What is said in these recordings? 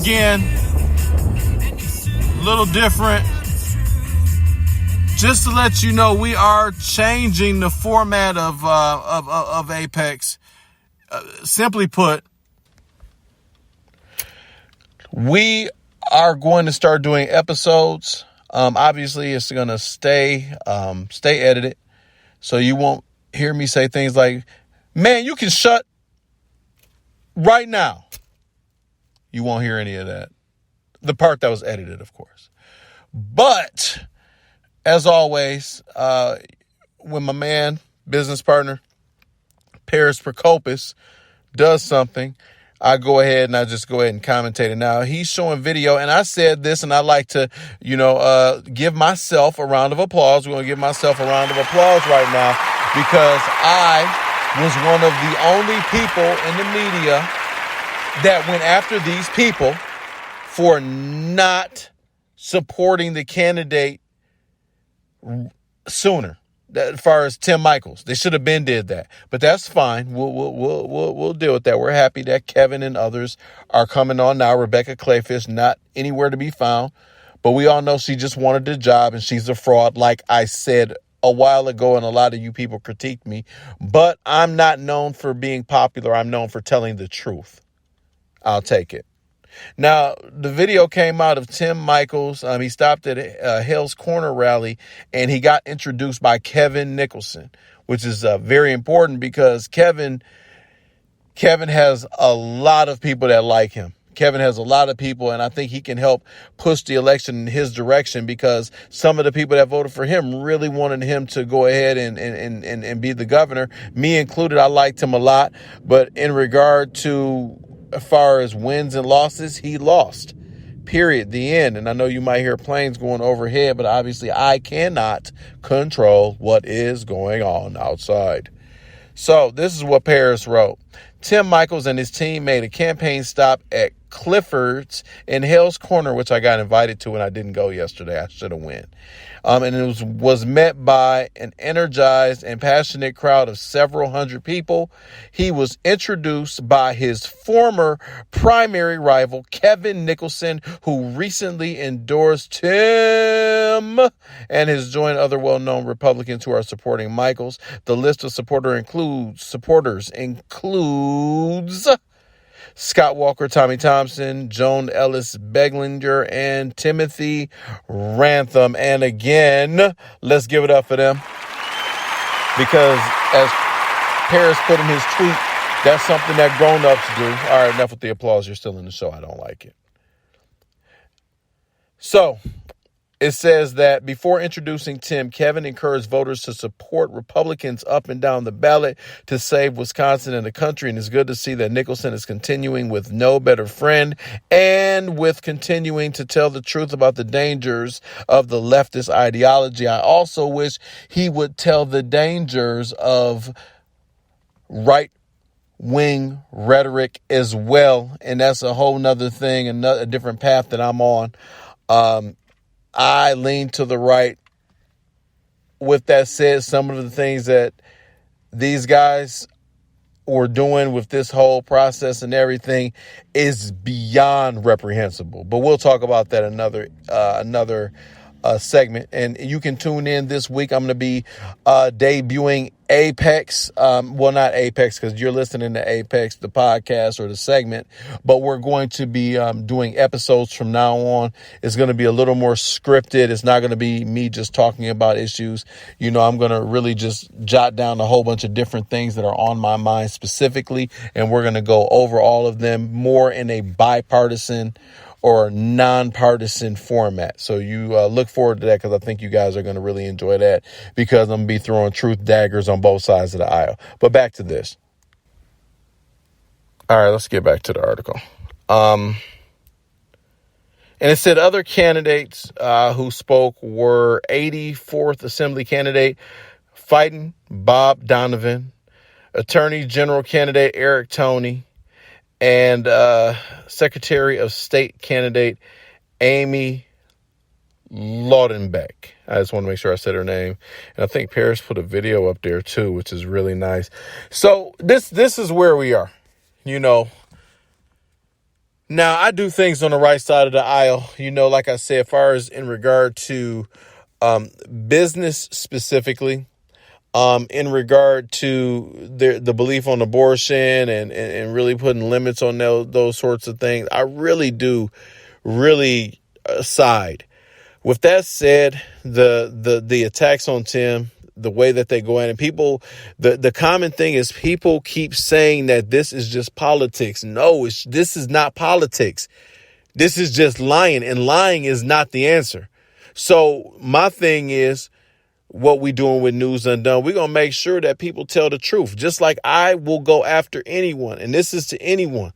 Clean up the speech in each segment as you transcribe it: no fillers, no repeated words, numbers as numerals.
again, a little different. Just to let you know, we are changing the format of Apex. Simply put, we are going to start doing episodes. Obviously, it's going to stay edited, so you won't hear me say things like, "Man, you can shut right now." You won't hear any of that. The part that was edited, of course. But as always, when my man, business partner, Paris Procopis does something, I go ahead and commentate it. Now, he's showing video, and I said this, and I like to, give myself a round of applause. We're going to give myself a round of applause right now because I was one of the only people in the media that went after these people for not supporting the candidate sooner. As far as Tim Michels, they should have been did that, but that's fine. We'll deal with that. We're happy that Kevin and others are coming on now. Rebecca Clayfish not anywhere to be found, but we all know she just wanted the job and she's a fraud, like I said a while ago, and a lot of you people critiqued me. But I'm not known for being popular. I'm known for telling the truth. I'll take it. Now, the video came out of Tim Michels. He stopped at a Hales Corner rally, and he got introduced by Kevin Nicholson, which is very important because Kevin has a lot of people that like him. Kevin has a lot of people, and I think he can help push the election in his direction because some of the people that voted for him really wanted him to go ahead and be the governor. Me included, I liked him a lot. But in regard to as far as wins and losses, he lost. Period. The end. And I know you might hear planes going overhead, but obviously I cannot control what is going on outside. So this is what Paris wrote. Tim Michels and his team made a campaign stop at Clifford's in Hales Corner, which I got invited to and I didn't go yesterday. I should have went. And it was met by an energized and passionate crowd of several hundred people. He was introduced by his former primary rival, Kevin Nicholson, who recently endorsed Tim, and has joined other well-known Republicans who are supporting Michels. The list of supporters includes Scott Walker, Tommy Thompson, Joan Ellis Beglinger, and Timothy Ramthun. And again, let's give it up for them. Because as Paris put in his tweet, that's something that grown-ups do. All right, enough with the applause. You're still in the show. I don't like it. So it says that before introducing Tim, Kevin encouraged voters to support Republicans up and down the ballot to save Wisconsin and the country. And it's good to see that Nicholson is continuing with no better friend and with continuing to tell the truth about the dangers of the leftist ideology. I also wish he would tell the dangers of right-wing rhetoric as well. And that's a whole nother thing, a different path that I'm on. I lean to the right. With that said, some of the things that these guys were doing with this whole process and everything is beyond reprehensible. But we'll talk about that another segment. And you can tune in this week. I'm going to be debuting Apex. Well, not Apex because you're listening to Apex, the podcast or the segment. But we're going to be doing episodes from now on. It's going to be a little more scripted. It's not going to be me just talking about issues. I'm going to really just jot down a whole bunch of different things that are on my mind specifically. And we're going to go over all of them more in a bipartisan or nonpartisan format. So you look forward to that because I think you guys are going to really enjoy that because I'm going to be throwing truth daggers on both sides of the aisle. But back to this. All right, let's get back to the article. And it said other candidates who spoke were 84th Assembly candidate fighting Bob Donovan, Attorney General candidate Eric Toney, and Secretary of State candidate Amy Loudenbeck. I just want to make sure I said her name. And I think Paris put a video up there too, which is really nice. So this is where we are. Now, I do things on the right side of the aisle, like I said, as far as in regard to business specifically, in regard to the belief on abortion and really putting limits on those sorts of things. I really do side. With that said, the attacks on Tim, the way that they go in, and people, the common thing is people keep saying that this is just politics. No, this is not politics. This is just lying, and lying is not the answer. So my thing is, what we doing with News Undone, we're going to make sure that people tell the truth, just like I will go after anyone. And this is to anyone,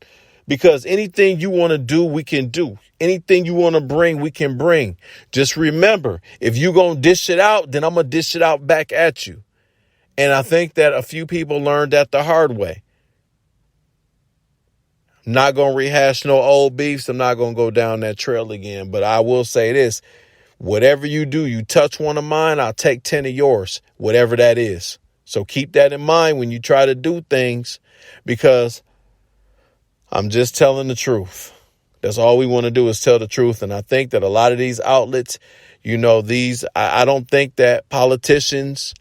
because anything you want to do, we can do. Anything you want to bring, we can bring. Just remember, if you going to dish it out, then I'm going to dish it out back at you. And I think that a few people learned that the hard way. I'm not going to rehash no old beefs. I'm not going to go down that trail again. But I will say this. Whatever you do, you touch one of mine, I'll take 10 of yours, whatever that is. So keep that in mind when you try to do things, because I'm just telling the truth. That's all we want to do is tell the truth. And I think that a lot of these outlets, I don't think that politicians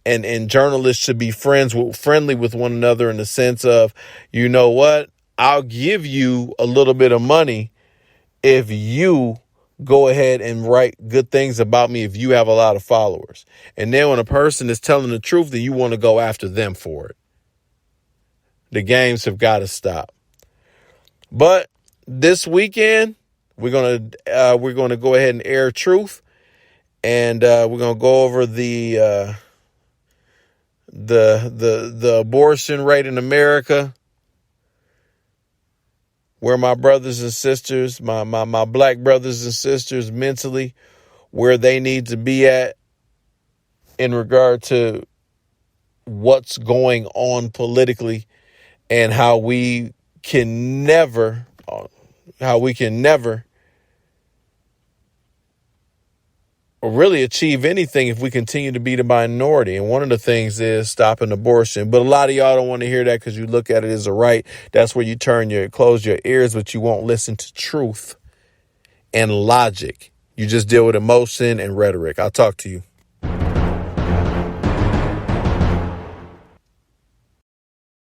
and journalists should be friendly with one another in the sense of, you know what, I'll give you a little bit of money if you go ahead and write good things about me, if you have a lot of followers. And then when a person is telling the truth, then you want to go after them for it. The games have got to stop. But this weekend, we're going to go ahead and air truth, and we're going to go over the abortion rate in America, where my brothers and sisters, my black brothers and sisters mentally, where they need to be at in regard to what's going on politically, and how we can never really achieve anything if we continue to be the minority. And one of the things is stopping abortion. But a lot of y'all don't want to hear that because you look at it as a right. That's where you close your ears, but you won't listen to truth and logic. You just deal with emotion and rhetoric. I'll talk to you.